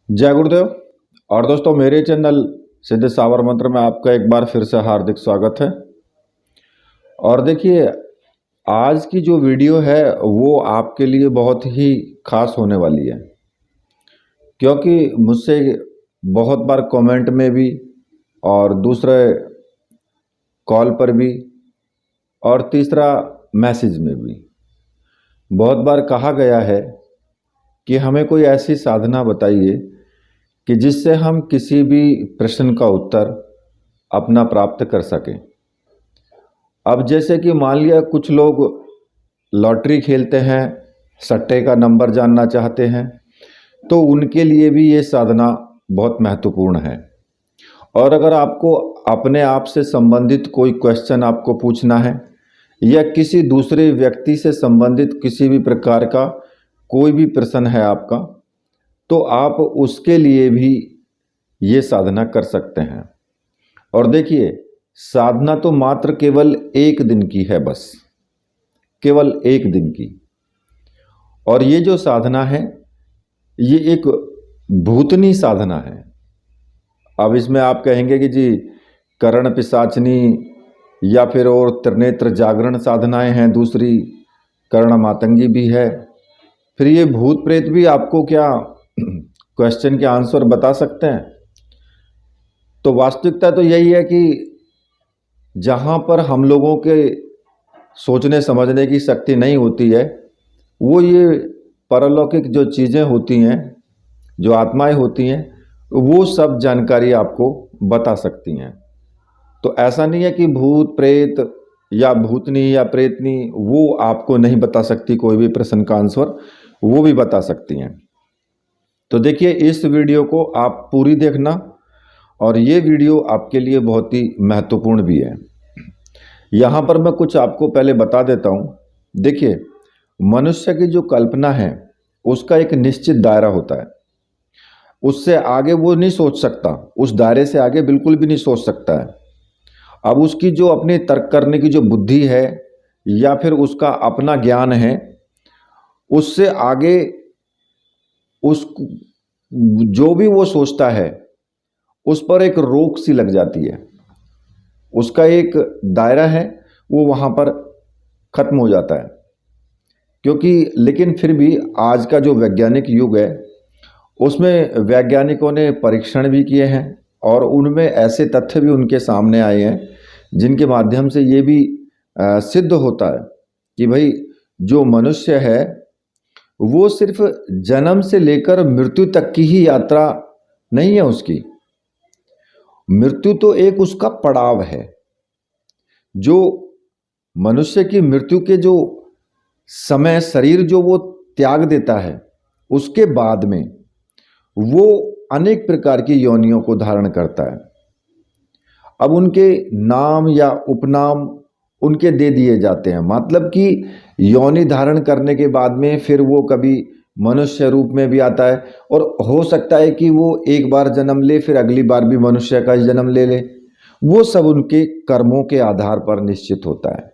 जय गुरुदेव। और दोस्तों, मेरे चैनल सिद्ध सावर मंत्र में आपका एक बार फिर से हार्दिक स्वागत है। और देखिए, आज की जो वीडियो है वो आपके लिए बहुत ही खास होने वाली है, क्योंकि मुझसे बहुत बार कमेंट में भी और दूसरे कॉल पर भी और तीसरा मैसेज में भी बहुत बार कहा गया है कि हमें कोई ऐसी साधना बताइए कि जिससे हम किसी भी प्रश्न का उत्तर अपना प्राप्त कर सकें। अब जैसे कि मान लिया कुछ लोग लॉटरी खेलते हैं, सट्टे का नंबर जानना चाहते हैं, तो उनके लिए भी ये साधना बहुत महत्वपूर्ण है। और अगर आपको अपने आप से संबंधित कोई क्वेश्चन आपको पूछना है या किसी दूसरे व्यक्ति से संबंधित किसी भी प्रकार का कोई भी प्रश्न है आपका, तो आप उसके लिए भी ये साधना कर सकते हैं। और देखिए, साधना तो मात्र केवल एक दिन की है, बस केवल एक दिन की। और ये जो साधना है ये एक भूतनी साधना है। अब इसमें आप कहेंगे कि जी करण पिशाचनी या फिर और त्रिनेत्र जागरण साधनाएं हैं, दूसरी कर्ण मातंगी भी है, फिर ये भूत प्रेत भी आपको क्या क्वेश्चन के आंसर बता सकते हैं? तो वास्तविकता तो यही है कि जहाँ पर हम लोगों के सोचने समझने की शक्ति नहीं होती है, वो ये परलौकिक जो चीज़ें होती हैं, जो आत्माएं होती हैं, वो सब जानकारी आपको बता सकती हैं। तो ऐसा नहीं है कि भूत प्रेत या भूतनी या प्रेतनी वो आपको नहीं बता सकती कोई भी प्रश्न का आंसर, वो भी बता सकती हैं। तो देखिए, इस वीडियो को आप पूरी देखना, और ये वीडियो आपके लिए बहुत ही महत्वपूर्ण भी है। यहाँ पर मैं कुछ आपको पहले बता देता हूँ। देखिए, मनुष्य की जो कल्पना है उसका एक निश्चित दायरा होता है, उससे आगे वो नहीं सोच सकता, उस दायरे से आगे बिल्कुल भी नहीं सोच सकता है। अब उसकी जो अपनी तर्क करने की जो बुद्धि है या फिर उसका अपना ज्ञान है, उससे आगे उस जो भी वो सोचता है उस पर एक रोक सी लग जाती है। उसका एक दायरा है, वो वहाँ पर खत्म हो जाता है। क्योंकि लेकिन फिर भी आज का जो वैज्ञानिक युग है उसमें वैज्ञानिकों ने परीक्षण भी किए हैं और उनमें ऐसे तथ्य भी उनके सामने आए हैं जिनके माध्यम से ये भी सिद्ध होता है कि भाई जो मनुष्य है वो सिर्फ जन्म से लेकर मृत्यु तक की ही यात्रा नहीं है उसकी। मृत्यु तो एक उसका पड़ाव है। जो मनुष्य की मृत्यु के जो समय शरीर जो वो त्याग देता है, उसके बाद में वो अनेक प्रकार की योनियों को धारण करता है। अब उनके नाम या उपनाम उनके दे दिए जाते हैं, मतलब कि योनि धारण करने के बाद में फिर वो कभी मनुष्य रूप में भी आता है, और हो सकता है कि वो एक बार जन्म ले फिर अगली बार भी मनुष्य का जन्म ले ले। वो सब उनके कर्मों के आधार पर निश्चित होता है,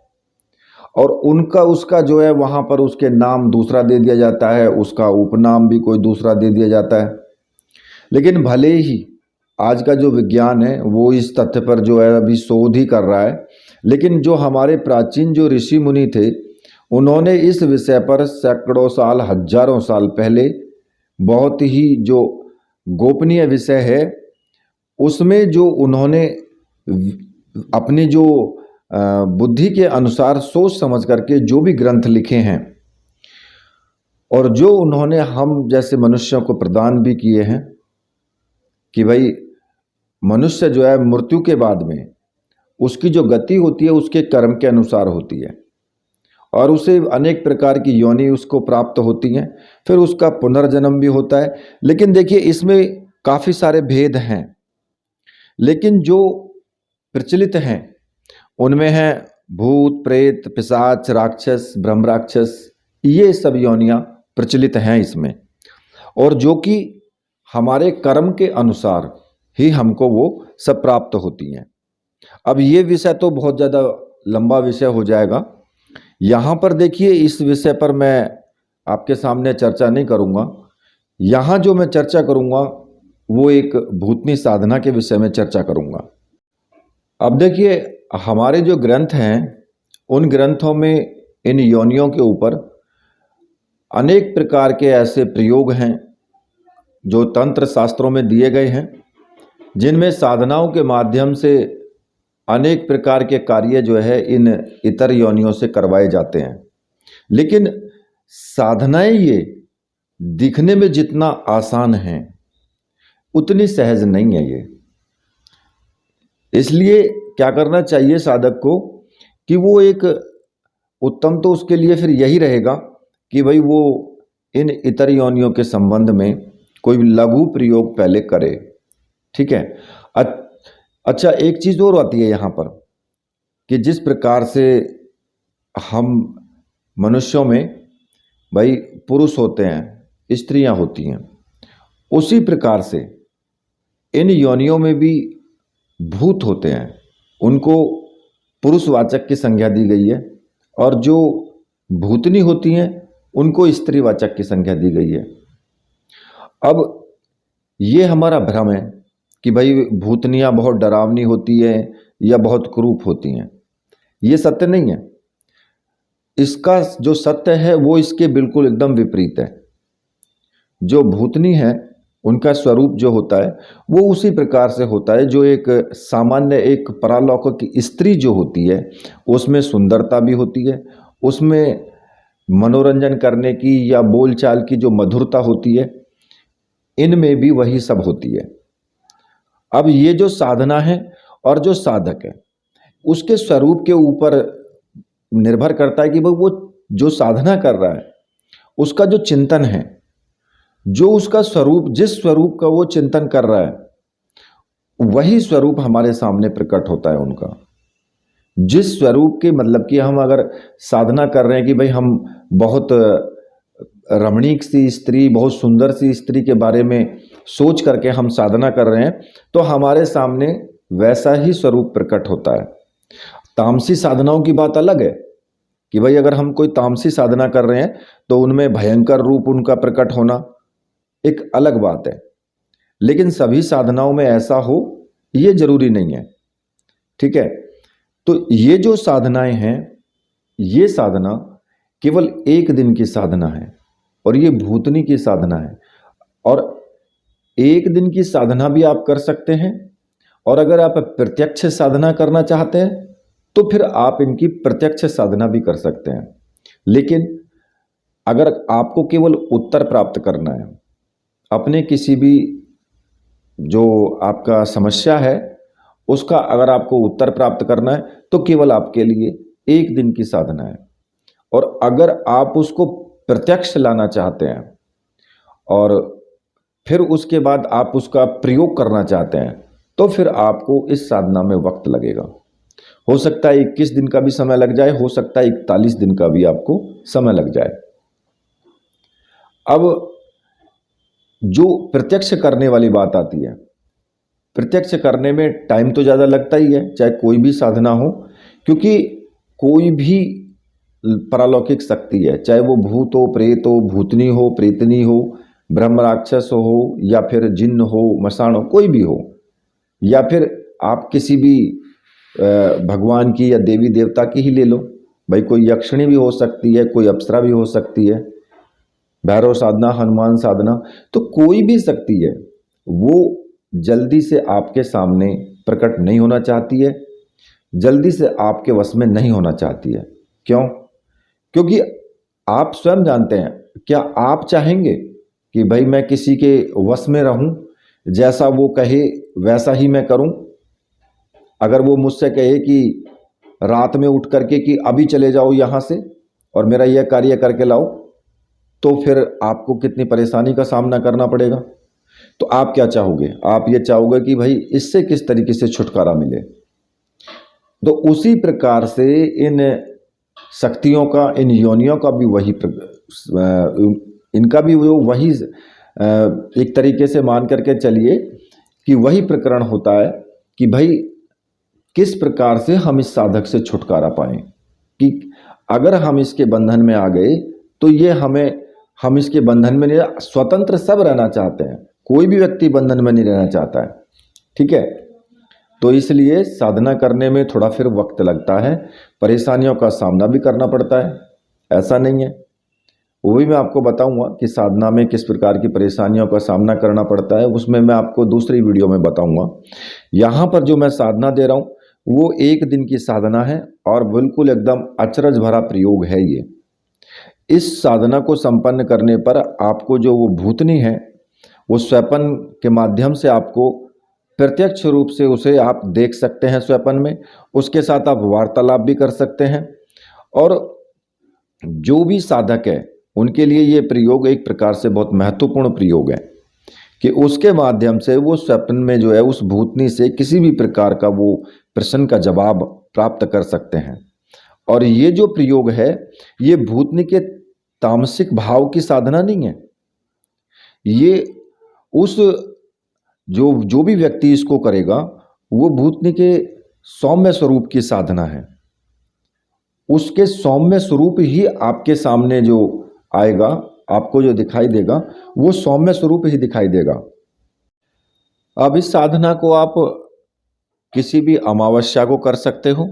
और उनका उसका जो है वहाँ पर उसके नाम दूसरा दे दिया जाता है, उसका उपनाम भी कोई दूसरा दे दिया जाता है। लेकिन भले ही आज का जो विज्ञान है वो इस तथ्य पर जो है अभी शोध ही कर रहा है, लेकिन जो हमारे प्राचीन जो ऋषि मुनि थे उन्होंने इस विषय पर सैकड़ों साल, हजारों साल पहले बहुत ही जो गोपनीय विषय है उसमें जो उन्होंने अपनी जो बुद्धि के अनुसार सोच समझ करके जो भी ग्रंथ लिखे हैं और जो उन्होंने हम जैसे मनुष्यों को प्रदान भी किए हैं कि भाई मनुष्य जो है मृत्यु के बाद में उसकी जो गति होती है उसके कर्म के अनुसार होती है, और उसे अनेक प्रकार की योनि उसको प्राप्त होती हैं, फिर उसका पुनर्जन्म भी होता है। लेकिन देखिए, इसमें काफ़ी सारे भेद हैं, लेकिन जो प्रचलित हैं उनमें हैं भूत प्रेत पिशाच राक्षस ब्रह्म राक्षस, ये सब योनियाँ प्रचलित हैं इसमें, और जो कि हमारे कर्म के अनुसार ही हमको वो सब प्राप्त होती हैं। अब ये विषय तो बहुत ज़्यादा लंबा विषय हो जाएगा। यहाँ पर देखिए, इस विषय पर मैं आपके सामने चर्चा नहीं करूँगा। यहाँ जो मैं चर्चा करूँगा वो एक भूतनी साधना के विषय में चर्चा करूंगा। अब देखिए, हमारे जो ग्रंथ हैं उन ग्रंथों में इन योनियों के ऊपर अनेक प्रकार के ऐसे प्रयोग हैं जो तंत्र शास्त्रों में दिए गए हैं, जिनमें साधनाओं के माध्यम से अनेक प्रकार के कार्य जो है इन इतर योनियों से करवाए जाते हैं। लेकिन साधनाएं ये दिखने में जितना आसान है उतनी सहज नहीं है ये। इसलिए क्या करना चाहिए साधक को कि वो एक उत्तम तो उसके लिए फिर यही रहेगा कि भाई वो इन इतर योनियों के संबंध में कोई लघु प्रयोग पहले करे। ठीक है। अच्छा, एक चीज़ और आती है यहाँ पर कि जिस प्रकार से हम मनुष्यों में भाई पुरुष होते हैं, स्त्रियां होती हैं, उसी प्रकार से इन योनियों में भी भूत होते हैं, उनको पुरुषवाचक की संज्ञा दी गई है, और जो भूतनी होती हैं उनको स्त्रीवाचक की संज्ञा दी गई है। अब ये हमारा भ्रम है कि भाई भूतनियाँ बहुत डरावनी होती है या बहुत क्रूप होती हैं। ये सत्य नहीं है। इसका जो सत्य है वो इसके बिल्कुल एकदम विपरीत है। जो भूतनी है उनका स्वरूप जो होता है वो उसी प्रकार से होता है जो एक सामान्य एक परालौकिक स्त्री जो होती है उसमें सुंदरता भी होती है, उसमें मनोरंजन करने की या बोलचाल की जो मधुरता होती है, इनमें भी वही सब होती है। अब ये जो साधना है और जो साधक है उसके स्वरूप के ऊपर निर्भर करता है कि भाई वो जो साधना कर रहा है उसका जो चिंतन है, जो उसका स्वरूप, जिस स्वरूप का वो चिंतन कर रहा है वही स्वरूप हमारे सामने प्रकट होता है उनका। जिस स्वरूप के मतलब कि हम अगर साधना कर रहे हैं कि भाई हम बहुत रमणीक सी स्त्री, बहुत सुंदर सी स्त्री के बारे में सोच करके हम साधना कर रहे हैं तो हमारे सामने वैसा ही स्वरूप प्रकट होता है। तामसी साधनाओं की बात अलग है कि भाई अगर हम कोई तामसी साधना कर रहे हैं तो उनमें भयंकर रूप उनका प्रकट होना एक अलग बात है। लेकिन सभी साधनाओं में ऐसा हो ये जरूरी नहीं है। ठीक है। तो ये जो साधनाएं हैं ये साधना केवल एक दिन की साधना है और ये भूतनी की साधना है। और एक दिन की साधना भी आप कर सकते हैं, और अगर आप प्रत्यक्ष साधना करना चाहते हैं तो फिर आप इनकी प्रत्यक्ष साधना भी कर सकते हैं। लेकिन अगर आपको केवल उत्तर प्राप्त करना है अपने किसी भी जो आपका समस्या है उसका, अगर आपको उत्तर प्राप्त करना है तो केवल आपके लिए एक दिन की साधना है। और अगर आप उसको प्रत्यक्ष लाना चाहते हैं और फिर उसके बाद आप उसका प्रयोग करना चाहते हैं तो फिर आपको इस साधना में वक्त लगेगा। हो सकता है 21 दिन का भी समय लग जाए, हो सकता है 41 दिन का भी आपको समय लग जाए। अब जो प्रत्यक्ष करने वाली बात आती है, प्रत्यक्ष करने में टाइम तो ज़्यादा लगता ही है चाहे कोई भी साधना हो, क्योंकि कोई भी पारलौकिक शक्ति है, चाहे वो भूत हो, प्रेत हो, भूतनी हो, प्रेतनी हो, ब्रह्म राक्षस हो, या फिर जिन्न हो, मसान हो, कोई भी हो, या फिर आप किसी भी भगवान की या देवी देवता की ही ले लो। भाई कोई यक्षिणी भी हो सकती है, कोई अप्सरा भी हो सकती है, भैरव साधना, हनुमान साधना, तो कोई भी शक्ति है वो जल्दी से आपके सामने प्रकट नहीं होना चाहती है, जल्दी से आपके वश में नहीं होना चाहती है। क्यों? क्योंकि आप स्वयं जानते हैं। क्या आप चाहेंगे कि भाई मैं किसी के वश में रहूं, जैसा वो कहे वैसा ही मैं करूं? अगर वो मुझसे कहे कि रात में उठ करके कि अभी चले जाओ यहाँ से और मेरा यह कार्य करके लाओ, तो फिर आपको कितनी परेशानी का सामना करना पड़ेगा। तो आप क्या चाहोगे? आप ये चाहोगे कि भाई इससे किस तरीके से छुटकारा मिले। तो उसी प्रकार से इन शक्तियों का, इन योनियों का भी वही, इनका भी वो वही एक तरीके से मान करके चलिए कि वही प्रकरण होता है कि भाई किस प्रकार से हम इस साधक से छुटकारा पाएं। कि अगर हम इसके बंधन में आ गए तो ये हम इसके बंधन में नहीं, स्वतंत्र सब रहना चाहते हैं, कोई भी व्यक्ति बंधन में नहीं रहना चाहता है, ठीक है। तो इसलिए साधना करने में थोड़ा फिर वक्त लगता है, परेशानियों का सामना भी करना पड़ता है, ऐसा नहीं है। वो भी मैं आपको बताऊंगा कि साधना में किस प्रकार की परेशानियों का सामना करना पड़ता है, उसमें मैं आपको दूसरी वीडियो में बताऊंगा। यहाँ पर जो मैं साधना दे रहा हूँ वो 1 दिन की साधना है और बिल्कुल एकदम अचरज भरा प्रयोग है ये। इस साधना को संपन्न करने पर आपको जो वो भूतनी है वो स्वप्न के माध्यम से आपको प्रत्यक्ष रूप से उसे आप देख सकते हैं स्वप्न में, उसके साथ आप वार्तालाप भी कर सकते हैं। और जो भी साधक है उनके लिए ये प्रयोग एक प्रकार से बहुत महत्वपूर्ण प्रयोग है कि उसके माध्यम से वो स्वप्न में जो है उस भूतनी से किसी भी प्रकार का वो प्रश्न का जवाब प्राप्त कर सकते हैं। और ये जो प्रयोग है ये भूतनी के तामसिक भाव की साधना नहीं है, ये उस जो भी व्यक्ति इसको करेगा वो भूतनी के सौम्य स्वरूप की साधना है। उसके सौम्य स्वरूप ही आपके सामने जो आएगा, आपको जो दिखाई देगा वो सौम्य स्वरूप ही दिखाई देगा। अब इस साधना को आप किसी भी अमावस्या को कर सकते हो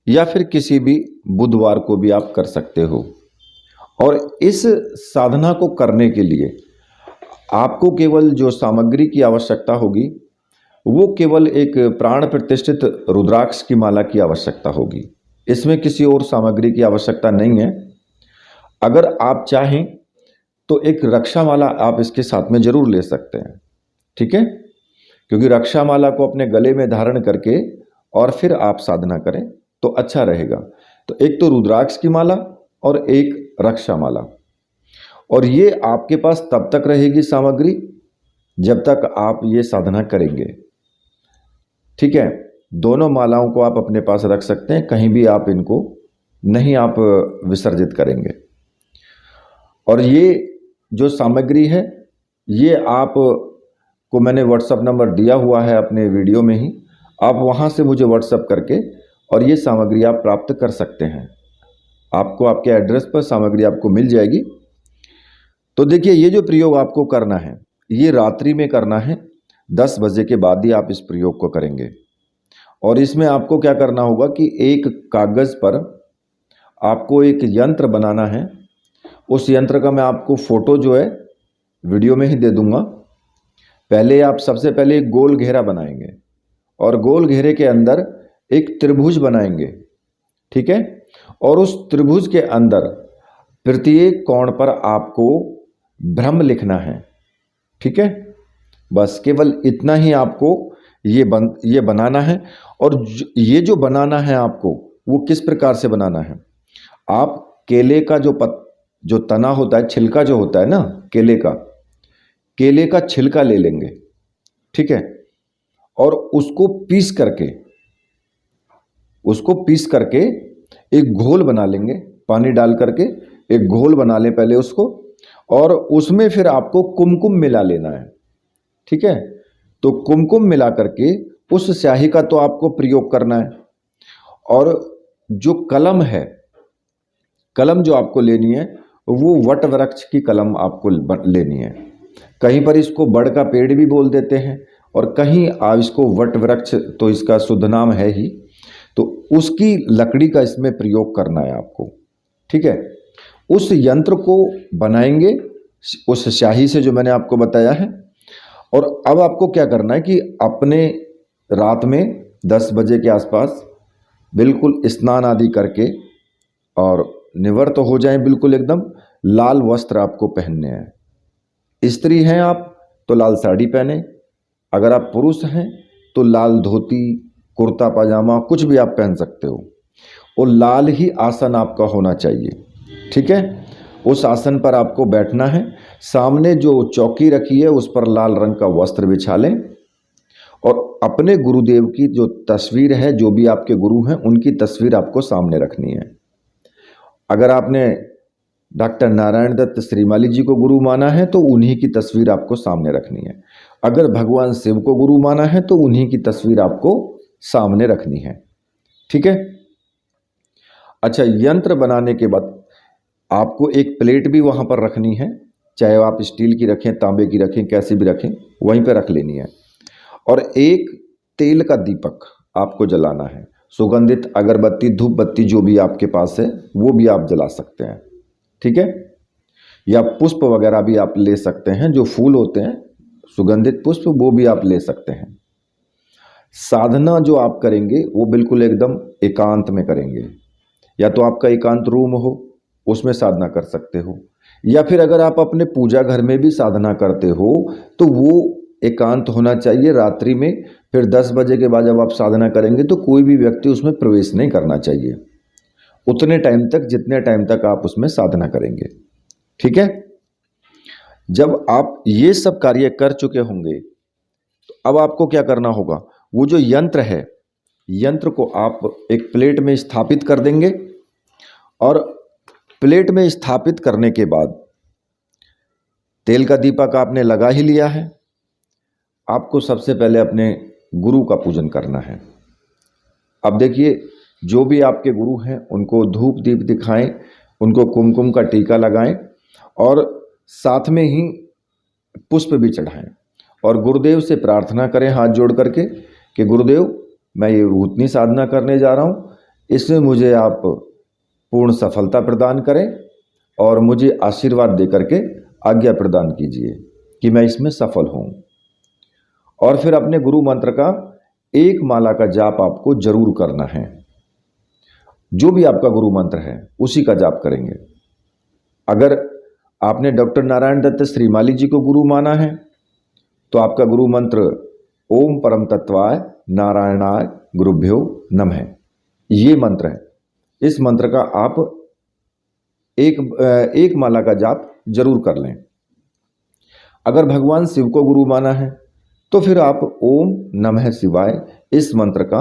या फिर किसी भी बुधवार को भी आप कर सकते हो। और इस साधना को करने के लिए आपको केवल जो सामग्री की आवश्यकता होगी वो केवल एक प्राण प्रतिष्ठित रुद्राक्ष की माला की आवश्यकता होगी, इसमें किसी और सामग्री की आवश्यकता नहीं है। अगर आप चाहें तो एक रक्षा माला आप इसके साथ में जरूर ले सकते हैं, ठीक है, क्योंकि रक्षा माला को अपने गले में धारण करके और फिर आप साधना करें तो अच्छा रहेगा। तो एक तो रुद्राक्ष की माला और एक रक्षा माला, और ये आपके पास तब तक रहेगी सामग्री जब तक आप ये साधना करेंगे, ठीक है। दोनों मालाओं को आप अपने पास रख सकते हैं, कहीं भी आप इनको नहीं आप विसर्जित करेंगे। और ये जो सामग्री है ये आप को मैंने व्हाट्सएप नंबर दिया हुआ है अपने वीडियो में ही, आप वहाँ से मुझे व्हाट्सएप करके और ये सामग्री आप प्राप्त कर सकते हैं। आपको आपके एड्रेस पर सामग्री आपको मिल जाएगी। तो देखिए ये जो प्रयोग आपको करना है ये रात्रि में करना है, 10 बजे के बाद ही आप इस प्रयोग को करेंगे। और इसमें आपको क्या करना होगा कि एक कागज़ पर आपको एक यंत्र बनाना है। उस यंत्र का मैं आपको फोटो जो है वीडियो में ही दे दूंगा। पहले आप सबसे पहले एक गोल घेरा बनाएंगे और गोल घेरे के अंदर एक त्रिभुज बनाएंगे, ठीक है। और उस त्रिभुज के अंदर प्रत्येक कोण पर आपको ब्रह्म लिखना है, ठीक है। बस केवल इतना ही आपको ये बनाना है। और ये जो बनाना है आपको वो किस प्रकार से बनाना है, आप केले का जो तना होता है, छिलका जो होता है ना केले का छिलका ले लेंगे, ठीक है। और उसको पीस करके एक घोल बना लेंगे, पानी डाल करके एक घोल बना लें पहले उसको, और उसमें फिर आपको कुमकुम मिला लेना है, ठीक है। तो कुमकुम मिला करके उस स्याही का तो आपको प्रयोग करना है। और जो कलम है, कलम जो आपको लेनी है वो वट वृक्ष की कलम आपको लेनी है। कहीं पर इसको बड़ का पेड़ भी बोल देते हैं और कहीं इसको वट वृक्ष, तो इसका शुद्ध नाम है ही, तो उसकी लकड़ी का इसमें प्रयोग करना है आपको, ठीक है। उस यंत्र को बनाएंगे उस स्याही से जो मैंने आपको बताया है। और अब आपको क्या करना है कि अपने रात में 10 बजे के आसपास बिल्कुल स्नान आदि करके और निवृत्त हो जाएं, बिल्कुल एकदम लाल वस्त्र आपको पहनने हैं। स्त्री हैं आप तो लाल साड़ी पहने, अगर आप पुरुष हैं तो लाल धोती, कुर्ता पाजामा कुछ भी आप पहन सकते हो। और लाल ही आसन आपका होना चाहिए, ठीक है। उस आसन पर आपको बैठना है, सामने जो चौकी रखी है उस पर लाल रंग का वस्त्र बिछा लें और अपने गुरुदेव की जो तस्वीर है, जो भी आपके गुरु हैं उनकी तस्वीर आपको सामने रखनी है। अगर आपने डॉक्टर नारायण दत्त श्रीमाली जी को गुरु माना है तो उन्हीं की तस्वीर आपको सामने रखनी है। अगर भगवान शिव को गुरु माना है तो उन्हीं की तस्वीर आपको सामने रखनी है, ठीक है। अच्छा, यंत्र बनाने के बाद आपको एक प्लेट भी वहां पर रखनी है चाहे आप स्टील की रखें, तांबे की रखें, कैसी भी रखें, वहीं पे रख लेनी है। और एक तेल का दीपक आपको जलाना है। सुगंधित अगरबत्ती, धूप बत्ती जो भी आपके पास है वो भी आप जला सकते हैं, ठीक है। या पुष्प वगैरह भी आप ले सकते हैं, जो फूल होते हैं सुगंधित पुष्प, वो भी आप ले सकते हैं। साधना जो आप करेंगे वो बिल्कुल एकदम एकांत में करेंगे। या तो आपका एकांत रूम हो, उसमें साधना कर सकते हो, या फिर अगर आप अपने पूजा घर में भी साधना करते हो तो वो एकांत होना चाहिए रात्रि में। फिर 10 बजे के बाद जब आप साधना करेंगे तो कोई भी व्यक्ति उसमें प्रवेश नहीं करना चाहिए, उतने टाइम तक जितने टाइम तक आप उसमें साधना करेंगे, ठीक है। जब आप ये सब कार्य कर चुके होंगे तो अब आपको क्या करना होगा, वो जो यंत्र है, यंत्र को आप एक प्लेट में स्थापित कर देंगे। और प्लेट में स्थापित करने के बाद तेल का दीपक आपने लगा ही लिया है। आपको सबसे पहले अपने गुरु का पूजन करना है। अब देखिए, जो भी आपके गुरु हैं उनको धूप दीप दिखाएं, उनको कुमकुम का टीका लगाएं और साथ में ही पुष्प भी चढ़ाएं। और गुरुदेव से प्रार्थना करें हाथ जोड़ करके कि गुरुदेव, मैं ये भूतनी साधना करने जा रहा हूँ, इसमें मुझे आप पूर्ण सफलता प्रदान करें और मुझे आशीर्वाद दे करके आज्ञा प्रदान कीजिए कि मैं इसमें सफल हूँ। और फिर अपने गुरु मंत्र का एक माला का जाप आपको जरूर करना है। जो भी आपका गुरु मंत्र है उसी का जाप करेंगे। अगर आपने डॉक्टर नारायण दत्त श्रीमाली जी को गुरु माना है तो आपका गुरु मंत्र ओम परम तत्वाय नारायणाय गुरुभ्यो नमः, ये मंत्र है। इस मंत्र का आप एक माला का जाप जरूर कर लें। अगर भगवान शिव को गुरु माना है तो फिर आप ओम नमः शिवाय इस मंत्र का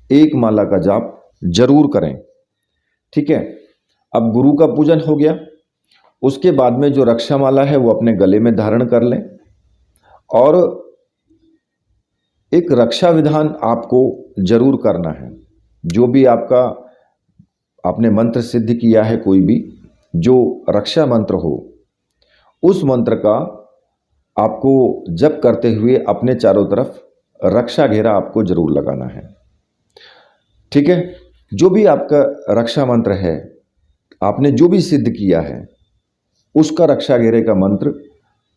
एक माला का जाप जरूर करें, ठीक है। अब गुरु का पूजन हो गया, उसके बाद में जो रक्षा माला है वो अपने गले में धारण कर लें। और एक रक्षा विधान आपको जरूर करना है। जो भी आपने मंत्र सिद्ध किया है, कोई भी जो रक्षा मंत्र हो, उस मंत्र का आपको जप करते हुए अपने चारों तरफ रक्षा घेरा आपको जरूर लगाना है, ठीक है। जो भी आपका रक्षा मंत्र है, आपने जो भी सिद्ध किया है, उसका रक्षा घेरे का मंत्र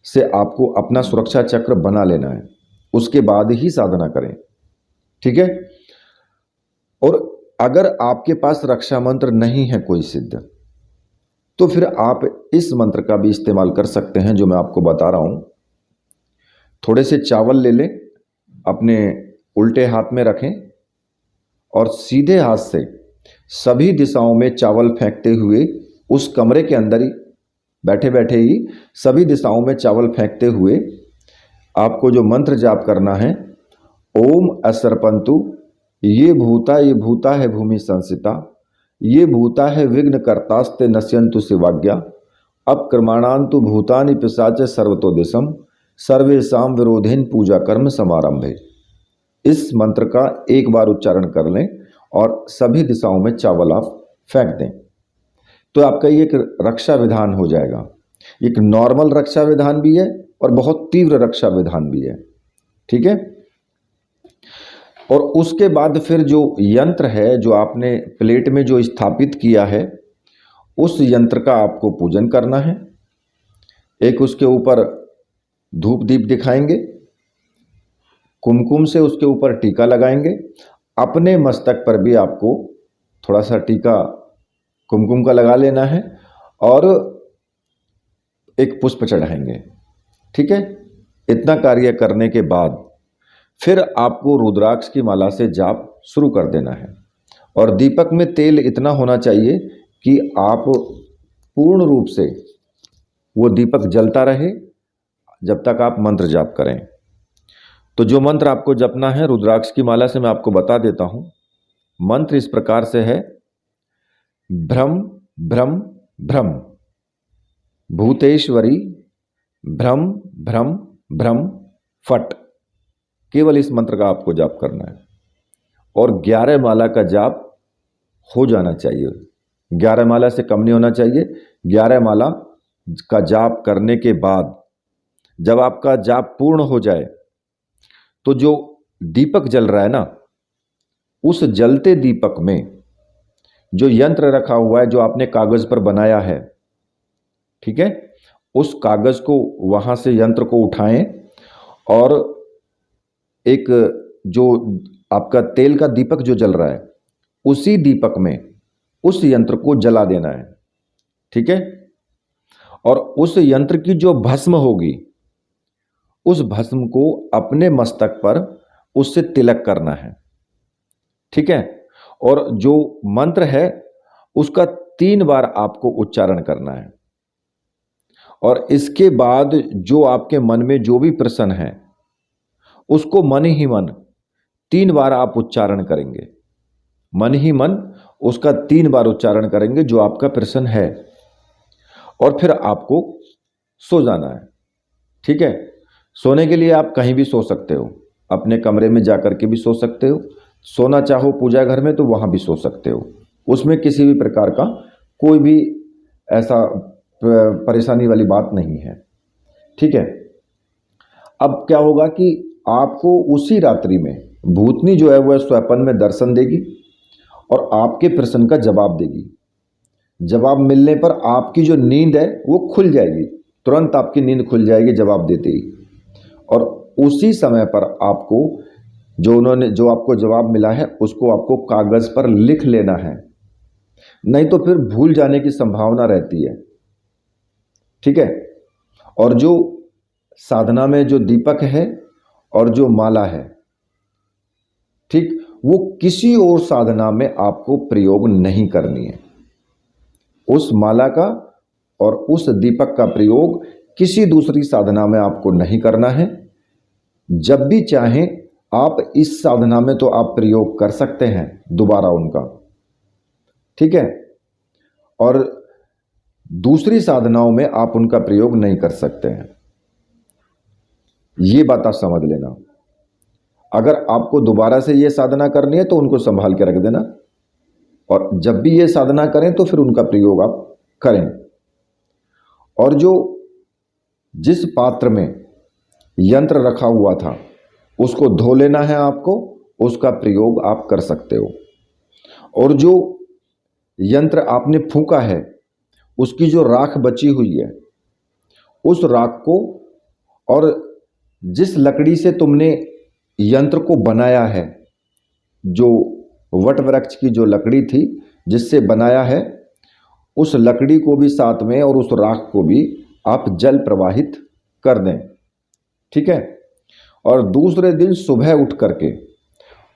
से आपको अपना सुरक्षा चक्र बना लेना है, उसके बाद ही साधना करें, ठीक है। और अगर आपके पास रक्षा मंत्र नहीं है कोई सिद्ध, तो फिर आप इस मंत्र का भी इस्तेमाल कर सकते हैं जो मैं आपको बता रहा हूं। थोड़े से चावल ले लें, अपने उल्टे हाथ में रखें और सीधे हाथ से सभी दिशाओं में चावल फेंकते हुए उस कमरे के अंदर ही बैठे बैठे ही सभी दिशाओं में चावल फेंकते हुए आपको जो मंत्र जाप करना है, ओम असर्पंतु ये भूता है भूमि संसिता, ये भूता है विघ्न कर्तास्ते नश्यंतु शिवाज्ञा, अपक्रमाणांतु भूतानि पिशाच सर्वतो दिशम सर्वेशाम विरोधेन पूजा कर्म समारंभे। इस मंत्र का एक बार उच्चारण कर लें और सभी दिशाओं में चावल आप फेंक दें, तो आपका ये एक रक्षा विधान हो जाएगा। एक नॉर्मल रक्षा विधान भी है और बहुत तीव्र रक्षा विधान भी है, ठीक है। और उसके बाद फिर जो यंत्र है, जो आपने प्लेट में जो स्थापित किया है, उस यंत्र का आपको पूजन करना है। एक उसके ऊपर धूप दीप दिखाएंगे, कुमकुम से उसके ऊपर टीका लगाएंगे। अपने मस्तक पर भी आपको थोड़ा सा टीका कुमकुम का लगा लेना है और एक पुष्प चढ़ाएंगे, ठीक है। इतना कार्य करने के बाद फिर आपको रुद्राक्ष की माला से जाप शुरू कर देना है। और दीपक में तेल इतना होना चाहिए कि आप पूर्ण रूप से वो दीपक जलता रहे जब तक आप मंत्र जाप करें। तो जो मंत्र आपको जपना है रुद्राक्ष की माला से मैं आपको बता देता हूं। मंत्र इस प्रकार से है, भ्रम भ्रम भ्रम भूतेश्वरी भ्रम भ्रम भ्रम फट। केवल इस मंत्र का आपको जाप करना है और 11 माला का जाप हो जाना चाहिए। 11 माला से कम नहीं होना चाहिए। 11 माला का जाप करने के बाद जब आपका जाप पूर्ण हो जाए तो जो दीपक जल रहा है ना, उस जलते दीपक में जो यंत्र रखा हुआ है जो आपने कागज पर बनाया है, ठीक है, उस कागज को वहां से यंत्र को उठाएं और एक जो आपका तेल का दीपक जो जल रहा है उसी दीपक में उस यंत्र को जला देना है, ठीक है। और उस यंत्र की जो भस्म होगी उस भस्म को अपने मस्तक पर उससे तिलक करना है, ठीक है। और जो मंत्र है उसका 3 बार आपको उच्चारण करना है। और इसके बाद जो आपके मन में जो भी प्रश्न है उसको मन ही मन 3 बार आप उच्चारण करेंगे, मन ही मन उसका 3 बार उच्चारण करेंगे जो आपका प्रश्न है, और फिर आपको सो जाना है, ठीक है। सोने के लिए आप कहीं भी सो सकते हो, अपने कमरे में जाकर के भी सो सकते हो, सोना चाहो पूजा घर में तो वहां भी सो सकते हो, उसमें किसी भी प्रकार का कोई भी ऐसा परेशानी वाली बात नहीं है, ठीक है। अब क्या होगा कि आपको उसी रात्रि में भूतनी जो है वह स्वप्न में दर्शन देगी और आपके प्रश्न का जवाब देगी। जवाब मिलने पर आपकी जो नींद है वो खुल जाएगी, तुरंत आपकी नींद खुल जाएगी जवाब देते ही। और उसी समय पर आपको जो आपको जवाब मिला है उसको आपको कागज पर लिख लेना है, नहीं तो फिर भूल जाने की संभावना रहती है, ठीक है। और जो साधना में जो दीपक है और जो माला है, ठीक, वो किसी और साधना में आपको प्रयोग नहीं करनी है। उस माला का और उस दीपक का प्रयोग किसी दूसरी साधना में आपको नहीं करना है। जब भी चाहें आप इस साधना में तो आप प्रयोग कर सकते हैं दोबारा उनका, ठीक है, और दूसरी साधनाओं में आप उनका प्रयोग नहीं कर सकते हैं। ये बात आप समझ लेना। अगर आपको दोबारा से ये साधना करनी है तो उनको संभाल के रख देना, और जब भी ये साधना करें तो फिर उनका प्रयोग आप करें। और जो जिस पात्र में यंत्र रखा हुआ था उसको धो लेना है आपको, उसका प्रयोग आप कर सकते हो। और जो यंत्र आपने फूंका है उसकी जो राख बची हुई है उस राख को, और जिस लकड़ी से तुमने यंत्र को बनाया है, जो वट वृक्ष की जो लकड़ी थी जिससे बनाया है, उस लकड़ी को भी साथ में और उस राख को भी आप जल प्रवाहित कर दें, ठीक है। और दूसरे दिन सुबह उठ करके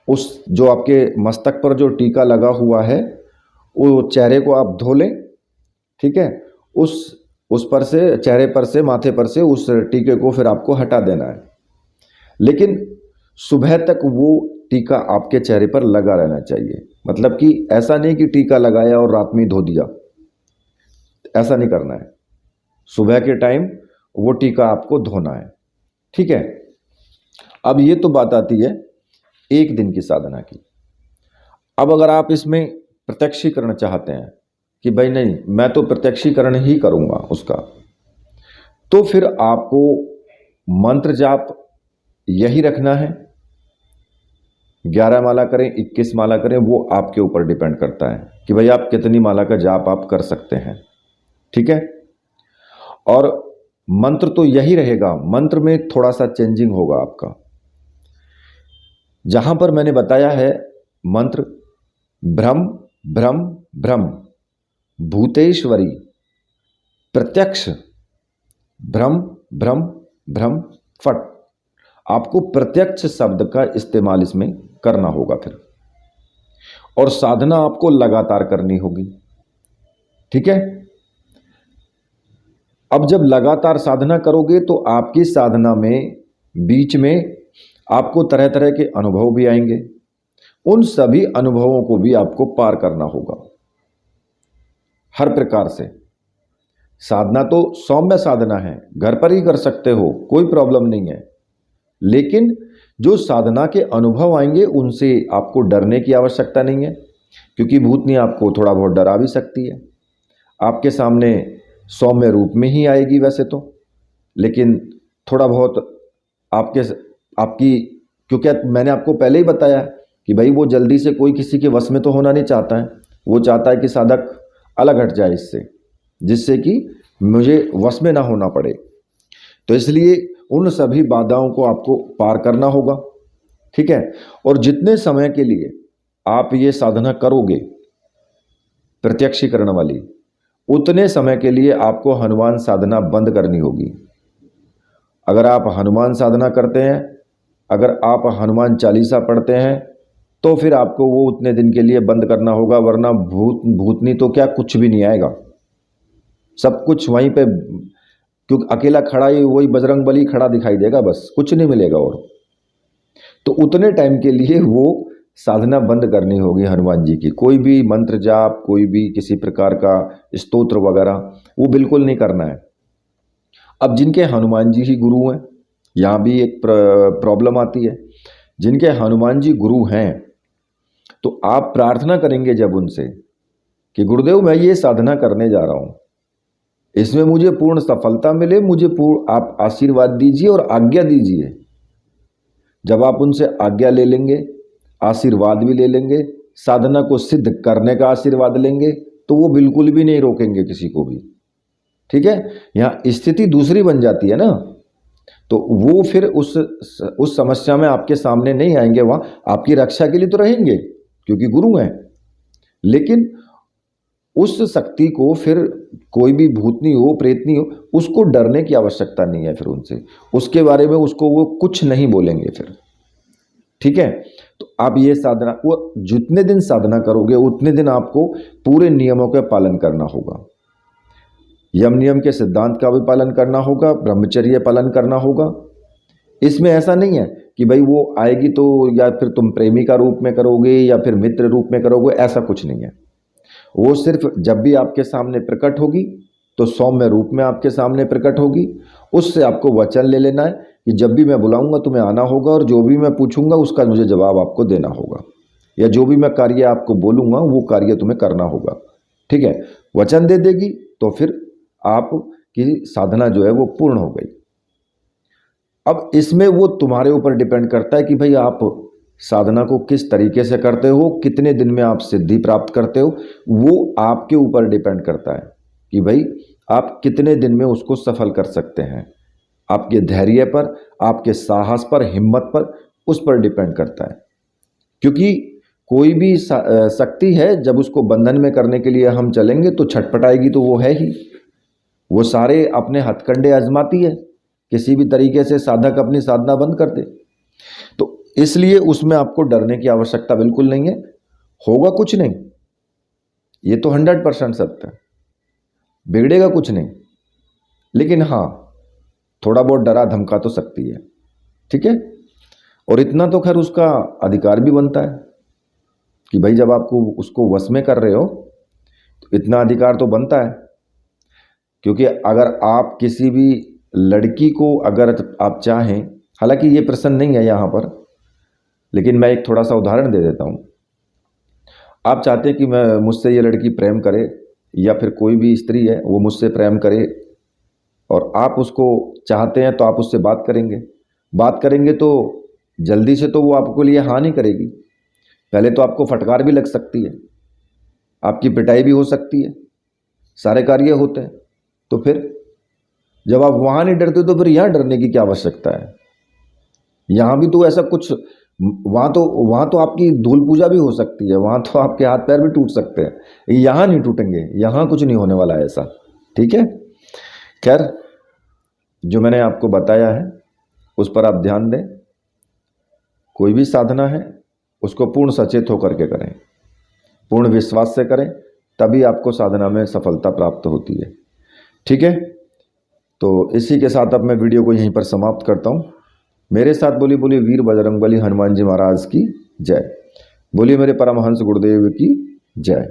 उस जो आपके मस्तक पर जो टीका लगा हुआ है वो चेहरे को आप धो लें, ठीक है। उस पर से, चेहरे पर से, माथे पर से उस टीके को फिर आपको हटा देना है, लेकिन सुबह तक वो टीका आपके चेहरे पर लगा रहना चाहिए। मतलब कि ऐसा नहीं कि टीका लगाया और रात में ही धो दिया, ऐसा नहीं करना है। सुबह के टाइम वो टीका आपको धोना है, ठीक है। अब ये तो बात आती है एक दिन की साधना की। अब अगर आप इसमें प्रत्यक्षीकरण चाहते हैं कि भाई नहीं मैं तो प्रत्यक्षीकरण ही करूंगा उसका, तो फिर आपको मंत्र जाप यही रखना है। 11 माला करें, 21 माला करें, वो आपके ऊपर डिपेंड करता है कि भाई आप कितनी माला का जाप आप कर सकते हैं, ठीक है। और मंत्र तो यही रहेगा, मंत्र में थोड़ा सा चेंजिंग होगा आपका। जहां पर मैंने बताया है मंत्र भ्रम भ्रम भ्रम भूतेश्वरी प्रत्यक्ष भ्रम भ्रम भ्रम फट, आपको प्रत्यक्ष शब्द का इस्तेमाल इसमें करना होगा फिर। और साधना आपको लगातार करनी होगी, ठीक है। अब जब लगातार साधना करोगे तो आपकी साधना में बीच में आपको तरह तरह के अनुभव भी आएंगे, उन सभी अनुभवों को भी आपको पार करना होगा हर प्रकार से। साधना तो सौम्य साधना है, घर पर ही कर सकते हो, कोई प्रॉब्लम नहीं है, लेकिन जो साधना के अनुभव आएंगे उनसे आपको डरने की आवश्यकता नहीं है, क्योंकि भूतनी आपको थोड़ा बहुत डरा भी सकती है। आपके सामने सौम्य रूप में ही आएगी वैसे तो, लेकिन थोड़ा बहुत आपकी क्योंकि मैंने आपको पहले ही बताया कि भाई वो जल्दी से कोई किसी के वश में तो होना नहीं चाहता है, वो चाहता है कि साधक अलग हट जाए इससे, जिससे कि मुझे वश में ना होना पड़े। तो इसलिए उन सभी बाधाओं को आपको पार करना होगा, ठीक है। और जितने समय के लिए आप ये साधना करोगे प्रत्यक्षीकरण वाली, उतने समय के लिए आपको हनुमान साधना बंद करनी होगी। अगर आप हनुमान साधना करते हैं, अगर आप हनुमान चालीसा पढ़ते हैं, तो फिर आपको वो उतने दिन के लिए बंद करना होगा, वरना भूतनी तो क्या कुछ भी नहीं आएगा, सब कुछ वहीं पे, क्योंकि अकेला खड़ा ही वही बजरंग बली खड़ा दिखाई देगा, बस कुछ नहीं मिलेगा। और तो उतने टाइम के लिए वो साधना बंद करनी होगी हनुमान जी की। कोई भी मंत्र जाप, कोई भी किसी प्रकार का स्तोत्र वगैरह वो बिल्कुल नहीं करना है। अब जिनके हनुमान जी ही गुरु हैं, यहाँ भी एक प्रॉब्लम आती है, जिनके हनुमान जी गुरु हैं तो आप प्रार्थना करेंगे जब उनसे कि गुरुदेव मैं ये साधना करने जा रहा हूँ, इसमें मुझे पूर्ण सफलता मिले, मुझे आप आशीर्वाद दीजिए और आज्ञा दीजिए। जब आप उनसे आज्ञा ले लेंगे, आशीर्वाद भी ले लेंगे, साधना को सिद्ध करने का आशीर्वाद लेंगे, तो वो बिल्कुल भी नहीं रोकेंगे किसी को भी, ठीक है। यहाँ स्थिति दूसरी बन जाती है ना, तो वो फिर उस समस्या में आपके सामने नहीं आएंगे, वहाँ आपकी रक्षा के लिए तो रहेंगे क्योंकि गुरु हैं, लेकिन उस शक्ति को फिर कोई भी भूतनी हो, प्रेतनी हो, उसको डरने की आवश्यकता नहीं है फिर उनसे, उसके बारे में उसको वो कुछ नहीं बोलेंगे फिर, ठीक है। तो आप ये साधना, वो जितने दिन साधना करोगे उतने दिन आपको पूरे नियमों का पालन करना होगा, यम नियम के सिद्धांत का भी पालन करना होगा, ब्रह्मचर्य पालन करना होगा। इसमें ऐसा नहीं है कि भाई वो आएगी तो या फिर तुम प्रेमी का रूप में करोगे या फिर मित्र रूप में करोगे, ऐसा कुछ नहीं है। वो सिर्फ जब भी आपके सामने प्रकट होगी तो सौम्य रूप में आपके सामने प्रकट होगी, उससे आपको वचन ले लेना है कि जब भी मैं बुलाऊंगा तुम्हें आना होगा और जो भी मैं पूछूंगा उसका मुझे जवाब आपको देना होगा, या जो भी मैं कार्य आपको बोलूँगा वो कार्य तुम्हें करना होगा, ठीक है। वचन दे देगी तो फिर आपकी साधना जो है वो पूर्ण हो गई। अब इसमें वो तुम्हारे ऊपर डिपेंड करता है कि भाई आप साधना को किस तरीके से करते हो, कितने दिन में आप सिद्धि प्राप्त करते हो, वो आपके ऊपर डिपेंड करता है कि भाई आप कितने दिन में उसको सफल कर सकते हैं। आपके धैर्य पर, आपके साहस पर, हिम्मत पर, उस पर डिपेंड करता है। क्योंकि कोई भी शक्ति है, जब उसको बंधन में करने के लिए हम चलेंगे तो छटपटाएगी, तो वो है ही, वो सारे अपने हथकंडे आजमाती है, किसी भी तरीके से साधक अपनी साधना बंद कर दे। तो इसलिए उसमें आपको डरने की आवश्यकता बिल्कुल नहीं है, होगा कुछ नहीं, ये तो 100% सत्य है, बिगड़ेगा कुछ नहीं, लेकिन हाँ थोड़ा बहुत डरा धमका तो सकती है, ठीक है। और इतना तो खैर उसका अधिकार भी बनता है कि भाई जब आपको उसको वश में कर रहे हो तो इतना अधिकार तो बनता है। क्योंकि अगर आप किसी भी लड़की को अगर आप चाहें, हालांकि ये प्रश्न नहीं है यहाँ पर, लेकिन मैं एक थोड़ा सा उदाहरण दे देता हूँ। आप चाहते हैं कि मैं मुझसे ये लड़की प्रेम करे, या फिर कोई भी स्त्री है वो मुझसे प्रेम करे, और आप उसको चाहते हैं तो आप उससे बात करेंगे तो जल्दी से तो वो आपके लिए हाँ नहीं करेगी, पहले तो आपको फटकार भी लग सकती है, आपकी पिटाई भी हो सकती है, सारे कार्य होते हैं। तो फिर जब आप वहाँ नहीं डरते तो फिर यहाँ डरने की क्या आवश्यकता है। यहाँ भी तो ऐसा कुछ, वहाँ तो आपकी धूल पूजा भी हो सकती है, वहाँ तो आपके हाथ पैर भी टूट सकते हैं, यहाँ नहीं टूटेंगे, यहाँ कुछ नहीं होने वाला है ऐसा, ठीक है। खैर जो मैंने आपको बताया है उस पर आप ध्यान दें। कोई भी साधना है उसको पूर्ण सचेत होकर के करें, पूर्ण विश्वास से करें, तभी आपको साधना में सफलता प्राप्त होती है, ठीक है। तो इसी के साथ अब मैं वीडियो को यहीं पर समाप्त करता हूँ। मेरे साथ बोली बोली वीर बजरंगबली हनुमान जी महाराज की जय, बोलिए मेरे परमहंस गुरुदेव की जय।